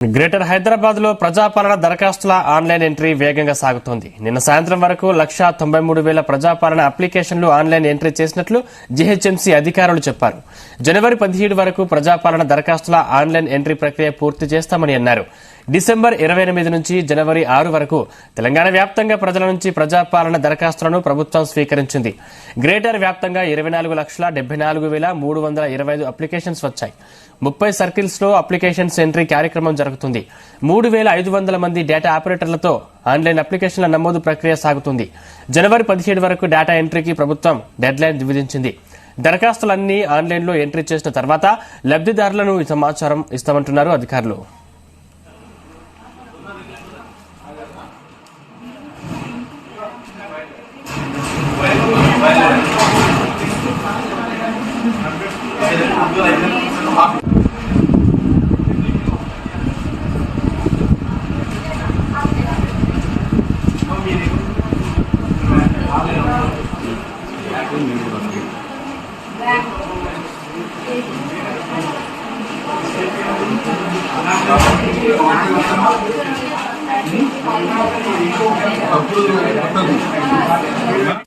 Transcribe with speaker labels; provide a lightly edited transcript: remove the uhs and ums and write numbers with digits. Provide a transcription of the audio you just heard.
Speaker 1: Greater Hyderabad లో ప్రజాపాలన దరఖాస్తుల online entry వేగంగా సాగుతోంది. నిన్న సాయంత్రం వరకు 193,000 ప్రజాపాలన అప్లికేషన్లు ఆన్లైన్ ఎంట్రీ చేసినట్లు జీహెచ్ఎంసీ అధికారులు చెప్పారు. జనవరి 17 వరకు ప్రజాపాలన దరఖాస్తుల ఆన్లైన్ ఎంట్రీ ప్రక్రియ పూర్తి చేస్తామని అన్నారు. డిసెంబర్ 28 నుంచి జనవరి 6 వరకు తెలంగాణ వ్యాప్తంగా ప్రజల నుంచి ప్రజాపాలన దరఖాస్తులను ప్రభుత్వం స్వీకరించింది. గ్రేటర్ వ్యాప్తంగా 24,74,325 అప్లికేషన్స్ వచ్చాయి. 30 సర్కిల్స్ లో అప్లికేషన్స్ ఎంట్రీ కార్యక్రమం జరుగుతుంది. 3,500 మంది డేటా ఆపరేటర్లతో ఆన్లైన్ అప్లికేషన్ల నమోదు ప్రక్రియ సాగుతుంది. జనవరి 17 వరకు డేటా ఎంట్రీకి ప్రభుత్వం డెడ్ లైన్ విధించింది. దరఖాస్తులన్నీ ఆన్లైన్లో ఎంట్రీ చేసిన తర్వాత లబ్దిదారులను సమాచారం ఇస్తామంటున్నారు అధికారులు.
Speaker 2: అప్పుడు